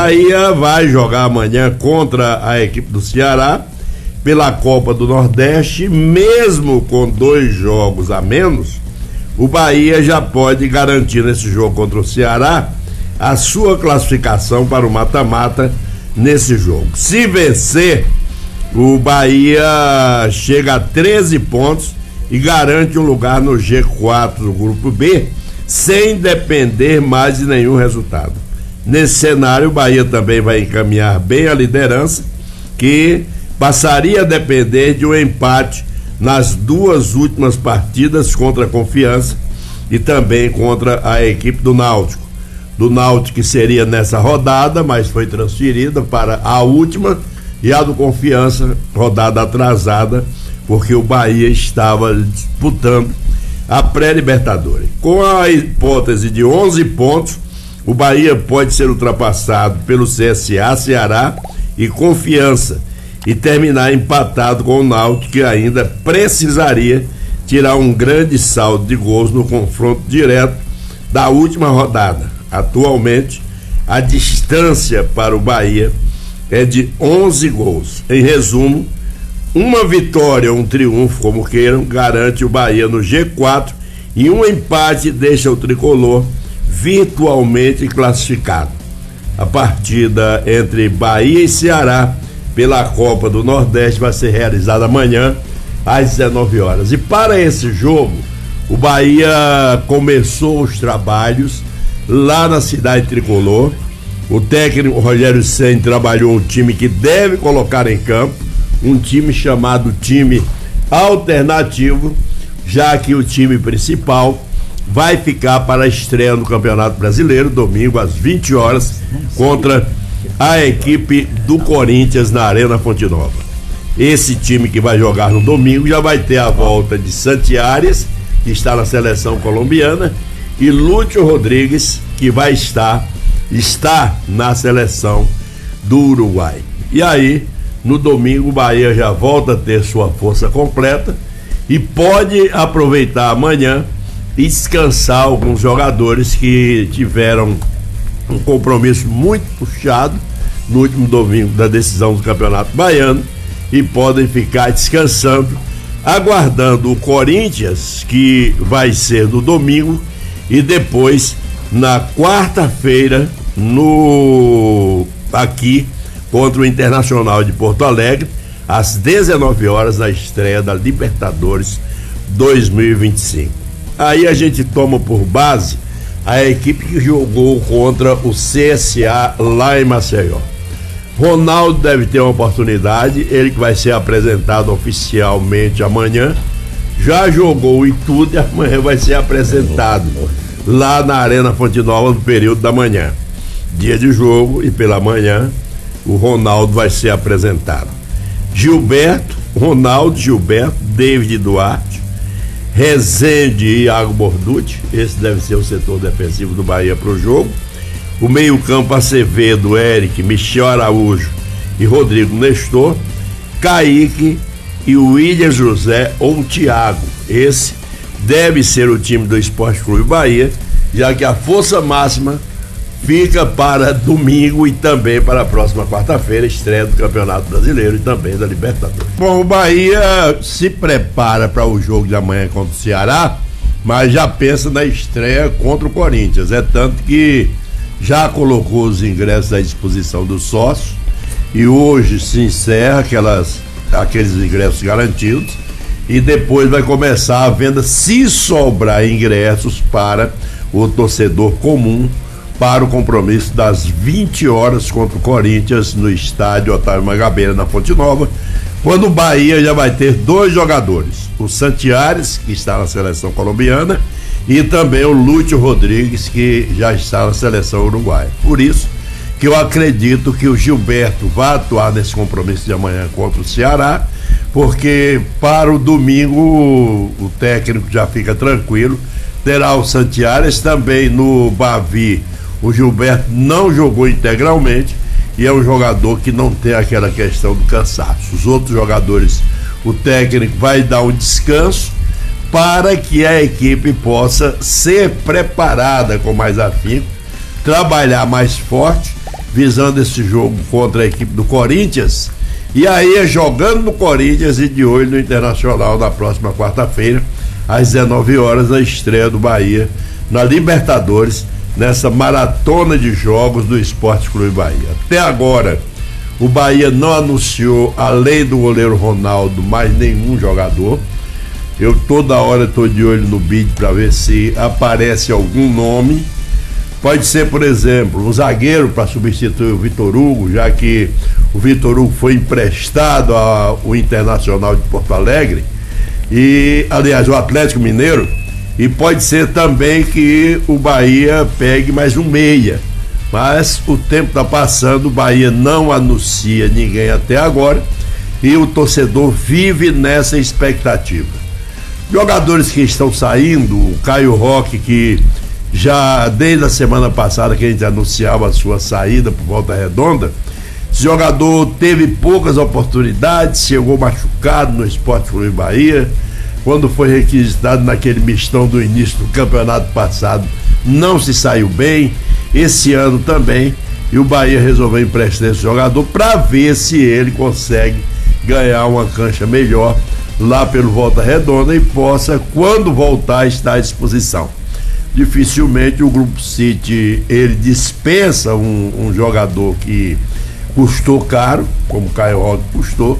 Bahia vai jogar amanhã contra a equipe do Ceará pela Copa do Nordeste. Mesmo com 2 jogos a menos, o Bahia já pode garantir nesse jogo contra o Ceará a sua classificação para o mata-mata nesse jogo. Se vencer, o Bahia chega a 13 pontos e garante um lugar no G4 do Grupo B, sem depender mais de nenhum resultado. Nesse cenário, o Bahia também vai encaminhar bem a liderança, que passaria a depender de um empate nas 2 últimas partidas contra a Confiança e também contra a equipe do Náutico. Do Náutico, que seria nessa rodada, mas foi transferida para a última, e a do Confiança, rodada atrasada, porque o Bahia estava disputando a pré-Libertadores. Com a hipótese de 11 pontos, o Bahia pode ser ultrapassado pelo CSA, Ceará e Confiança e terminar empatado com o Náutico, que ainda precisaria tirar um grande saldo de gols no confronto direto da última rodada. Atualmente, a distância para o Bahia é de 11 gols. Em resumo, uma vitória, um triunfo, como queiram, garante o Bahia no G4 e um empate deixa o tricolor virtualmente classificado. A partida entre Bahia e Ceará pela Copa do Nordeste vai ser realizada amanhã às 19 horas. E para esse jogo, o Bahia começou os trabalhos lá na cidade tricolor. O técnico Rogério Ceni trabalhou um time que deve colocar em campo, um time chamado time alternativo, já que o time principal vai ficar para a estreia no Campeonato Brasileiro, domingo às 20 horas, contra a equipe do Corinthians na Arena Fonte Nova. Esse time que vai jogar no domingo já vai ter a volta de Santi Arias, que está na seleção colombiana, e Lúcio Rodrigues, que vai está na seleção do Uruguai. E aí, no domingo, o Bahia já volta a ter sua força completa e pode aproveitar amanhã e descansar alguns jogadores que tiveram um compromisso muito puxado no último domingo da decisão do Campeonato Baiano e podem ficar descansando, aguardando o Corinthians, que vai ser no domingo, e depois na quarta-feira aqui contra o Internacional de Porto Alegre às 19 horas na estreia da Libertadores 2025. Aí a gente toma por base a equipe que jogou contra o CSA lá em Maceió. Ronaldo deve ter uma oportunidade, ele que vai ser apresentado oficialmente amanhã. Já jogou e tudo, e amanhã vai ser apresentado lá na Arena Fonte Nova no período da manhã. Dia de jogo, e pela manhã o Ronaldo vai ser apresentado. Ronaldo, Gilberto, David Duarte, Rezende e Iago Borducci, esse deve ser o setor defensivo do Bahia para o jogo. O meio-campo, Acevedo, Eric, Michel Araújo e Rodrigo Nestor, Kaique e o William José ou Thiago. Esse deve ser o time do Esporte Clube Bahia, já que a força máxima fica para domingo e também para a próxima quarta-feira, estreia do Campeonato Brasileiro e também da Libertadores. Bom, o Bahia se prepara para o jogo de amanhã contra o Ceará, mas já pensa na estreia contra o Corinthians. É tanto que já colocou os ingressos à disposição dos sócios e hoje se encerra aqueles ingressos garantidos e depois vai começar a venda, se sobrar ingressos, para o torcedor comum, para o compromisso das 20 horas contra o Corinthians no estádio Otávio Mangabeira, na Fonte Nova, quando o Bahia já vai ter 2 jogadores, o Santi Arias, que está na seleção colombiana, e também o Lúcio Rodrigues, que já está na seleção uruguaia. Por isso que eu acredito que o Gilberto vai atuar nesse compromisso de amanhã contra o Ceará, porque para o domingo o técnico já fica tranquilo, terá o Santi Arias. Também no Bavi o Gilberto não jogou integralmente e é um jogador que não tem aquela questão do cansaço. Os outros jogadores, o técnico vai dar um descanso para que a equipe possa ser preparada com mais afinco, trabalhar mais forte, visando esse jogo contra a equipe do Corinthians. E aí, jogando no Corinthians e de olho no Internacional na próxima quarta-feira, às 19 horas, a estreia do Bahia na Libertadores, nessa maratona de jogos do Esporte Clube Bahia. Até agora, o Bahia não anunciou, além do goleiro Ronaldo, mais nenhum jogador. Eu toda hora estou de olho no bid para ver se aparece algum nome. Pode ser, por exemplo, um zagueiro para substituir o Vitor Hugo, já que o Vitor Hugo foi emprestado ao Internacional de Porto Alegre, e, aliás, o Atlético Mineiro, e pode ser também que o Bahia pegue mais um meia. Mas o tempo está passando, o Bahia não anuncia ninguém até agora e o torcedor vive nessa expectativa. Jogadores que estão saindo, o Caio Roque, que já desde a semana passada que a gente anunciava a sua saída por Volta Redonda, esse jogador teve poucas oportunidades, chegou machucado no Esporte Clube Bahia. Quando foi requisitado naquele mistão do início do campeonato passado, não se saiu bem. Esse ano também, e o Bahia resolveu emprestar esse jogador para ver se ele consegue ganhar uma cancha melhor lá pelo Volta Redonda e possa, quando voltar, estar à disposição. Dificilmente o Grupo City ele dispensa um jogador que custou caro, como o Caio Roque custou,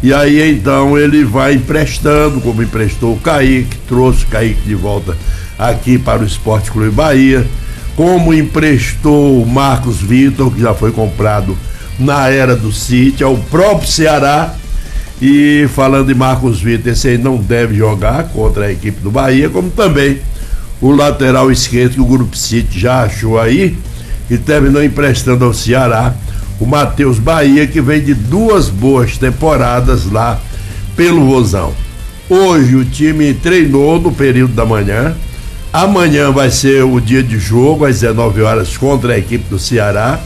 e aí então ele vai emprestando, como emprestou o Kaique, trouxe o Kaique de volta aqui para o Esporte Clube Bahia, como emprestou o Marcos Vitor, que já foi comprado na era do City, ao próprio Ceará. E falando em Marcos Vitor, esse aí não deve jogar contra a equipe do Bahia, como também o lateral esquerdo que o Grupo City já achou aí e terminou emprestando ao Ceará, o Matheus Bahia, que vem de 2 boas temporadas lá pelo Rosão. Hoje o time treinou no período da manhã. Amanhã vai ser o dia de jogo, às 19 horas, contra a equipe do Ceará.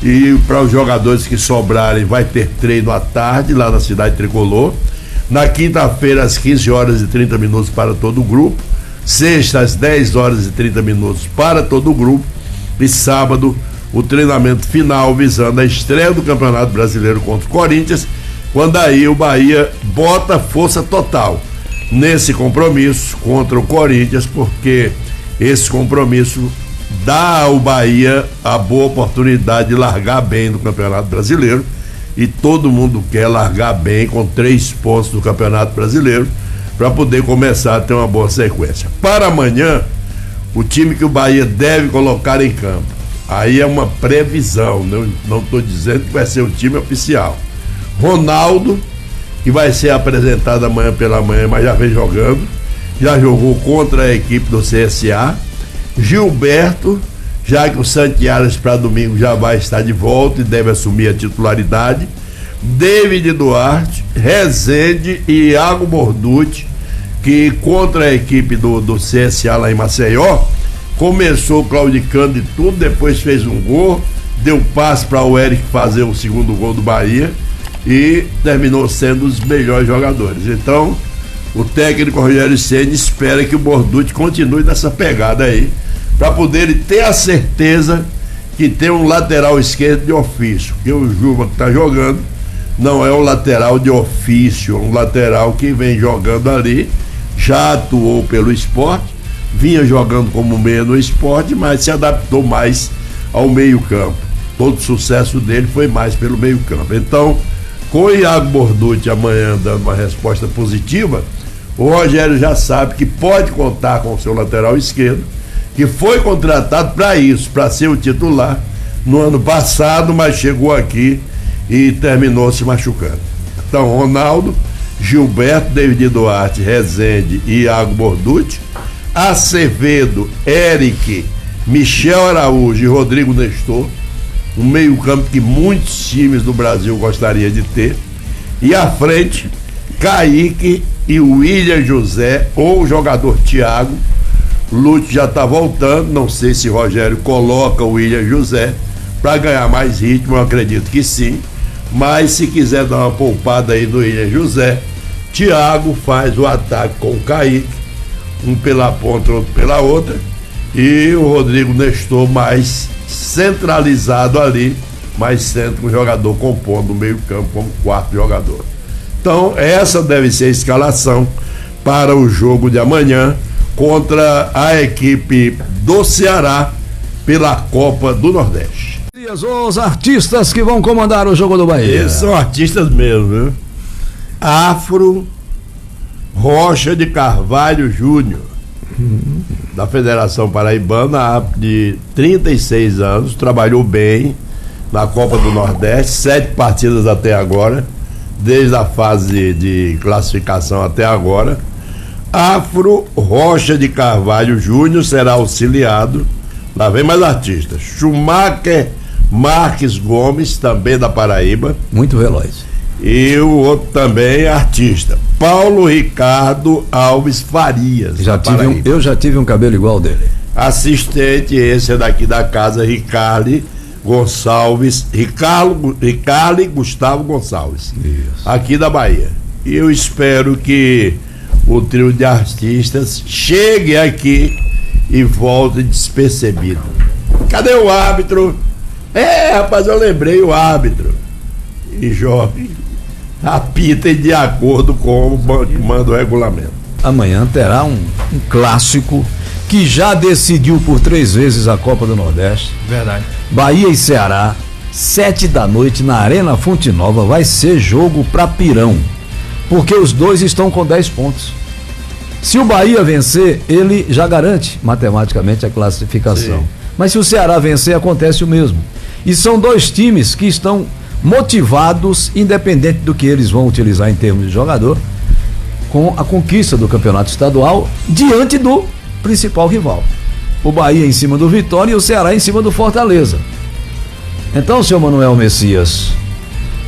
E para os jogadores que sobrarem, vai ter treino à tarde, lá na Cidade Tricolor. Na quinta-feira, às 15 horas e 30 minutos para todo o grupo. Sexta, às 10 horas e 30 minutos para todo o grupo. E sábado, o treinamento final, visando a estreia do Campeonato Brasileiro contra o Corinthians, quando aí o Bahia bota força total nesse compromisso contra o Corinthians, porque esse compromisso dá ao Bahia a boa oportunidade de largar bem no Campeonato Brasileiro, e todo mundo quer largar bem com 3 pontos do Campeonato Brasileiro para poder começar a ter uma boa sequência. Para amanhã, o time que o Bahia deve colocar em campo, aí é uma previsão, não estou dizendo que vai ser o time oficial. Ronaldo, que vai ser apresentado amanhã pela manhã, mas já vem jogando, já jogou contra a equipe do CSA. Gilberto, já que o Santiago para domingo já vai estar de volta e deve assumir a titularidade. David Duarte, Rezende e Iago Borducci, que contra a equipe do CSA lá em Maceió, começou claudicando e tudo, depois fez um gol, deu passe para o Eric fazer o segundo gol do Bahia e terminou sendo os melhores jogadores. Então, o técnico Rogério Ceni espera que o Borducci continue nessa pegada aí, para poder ter a certeza que tem um lateral esquerdo de ofício, porque o Juba que está jogando não é um lateral de ofício, é um lateral que vem jogando ali, já atuou pelo Sport, vinha jogando como meia no Sport, mas se adaptou mais ao meio-campo. Todo o sucesso dele foi mais pelo meio-campo. Então, com o Iago Borducci amanhã dando uma resposta positiva, o Rogério já sabe que pode contar com o seu lateral esquerdo, que foi contratado para isso, para ser o titular no ano passado, mas chegou aqui e terminou se machucando. Então, Ronaldo, Gilberto, David Duarte, Rezende e Iago Borducci, Acevedo, Eric, Michel Araújo e Rodrigo Nestor, um meio-campo que muitos times do Brasil gostariam de ter, e à frente, Kaique e William José, ou o jogador Thiago. Lúcio já está voltando, não sei se Rogério coloca o William José para ganhar mais ritmo, eu acredito que sim, mas se quiser dar uma poupada aí no William José, Thiago faz o ataque com o Kaique, um pela ponta, outro pela outra, e o Rodrigo Nestor mais centralizado ali mas sendo um jogador compondo o meio-campo como quarto jogador. Então, essa deve ser a escalação para o jogo de amanhã contra a equipe do Ceará pela Copa do Nordeste. Os artistas que vão comandar o jogo do Bahia. Esses são artistas mesmo, viu? Afro Rocha de Carvalho Júnior, da Federação Paraibana, de 36 anos, trabalhou bem na Copa do Nordeste, 7 partidas até agora, desde a fase de classificação até agora. Afro Rocha de Carvalho Júnior será auxiliado, lá vem mais artistas, Schumacher Marques Gomes, também da Paraíba, muito veloz, e o outro também é artista, Paulo Ricardo Alves Farias. Eu já tive um cabelo igual dele. Assistente, esse é daqui da casa, Ricardo Gustavo Gonçalves. Isso. Aqui da Bahia. E eu espero que o trio de artistas chegue aqui e volte despercebido. Cadê o árbitro? Rapaz, eu lembrei o árbitro. E jogue, apitem de acordo com o que manda o regulamento. Amanhã terá um clássico que já decidiu por 3 vezes a Copa do Nordeste. Verdade. Bahia e Ceará, 7 da noite na Arena Fonte Nova. Vai ser jogo pra pirão, porque os dois estão com 10 pontos. Se o Bahia vencer, ele já garante matematicamente a classificação. Sim. Mas se o Ceará vencer, acontece o mesmo. E são 2 times que estão motivados, independente do que eles vão utilizar em termos de jogador, com a conquista do campeonato estadual diante do principal rival. O Bahia em cima do Vitória e o Ceará em cima do Fortaleza. Então, senhor Manuel Messias,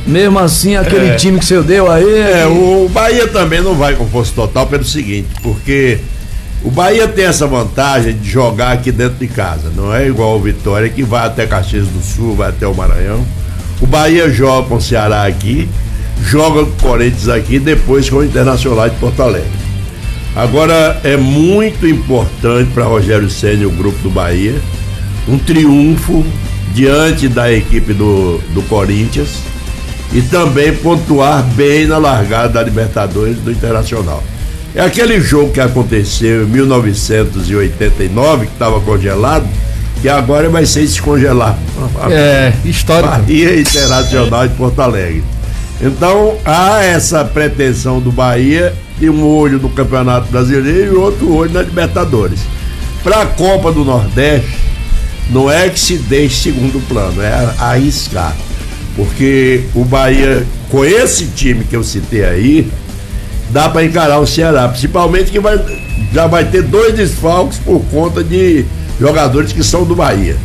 mesmo assim, aquele time que você deu aí... O Bahia também não vai com força total pelo seguinte, porque o Bahia tem essa vantagem de jogar aqui dentro de casa, não é igual o Vitória, que vai até Caxias do Sul, vai até o Maranhão. O Bahia joga com o Ceará aqui, joga com o Corinthians aqui, depois com o Internacional de Porto Alegre. Agora, é muito importante para Rogério Ceni e o grupo do Bahia um triunfo diante da equipe do Corinthians e também pontuar bem na largada da Libertadores do Internacional. É aquele jogo que aconteceu em 1989, que estava congelado, que agora vai ser descongelar. Histórico. Bahia Internacional de Porto Alegre. Então, há essa pretensão do Bahia de um olho no Campeonato Brasileiro e outro olho na Libertadores. Para a Copa do Nordeste, não é que se deixe segundo plano, é arriscar. Porque o Bahia, com esse time que eu citei aí, dá para encarar o Ceará, principalmente que já vai ter 2 desfalques por conta de jogadores que são do Bahia,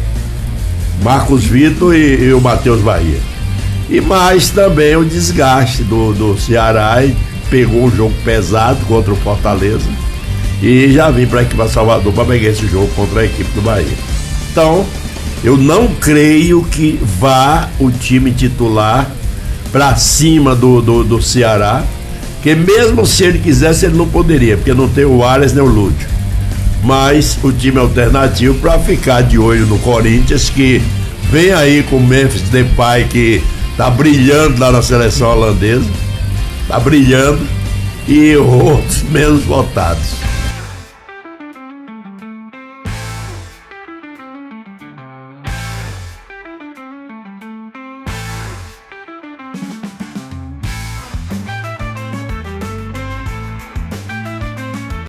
Marcos Vitor e o Matheus Bahia, e mais também o desgaste do Ceará, e pegou um jogo pesado contra o Fortaleza e já vim para aqui para Salvador para pegar esse jogo contra a equipe do Bahia. Então, eu não creio que vá o time titular para cima do Ceará, que mesmo se ele quisesse ele não poderia, porque não tem o Wallace nem o Lúcio. Mas o time alternativo para ficar de olho no Corinthians, que vem aí com o Memphis Depay, que tá brilhando lá na seleção holandesa, tá brilhando, e outros menos votados.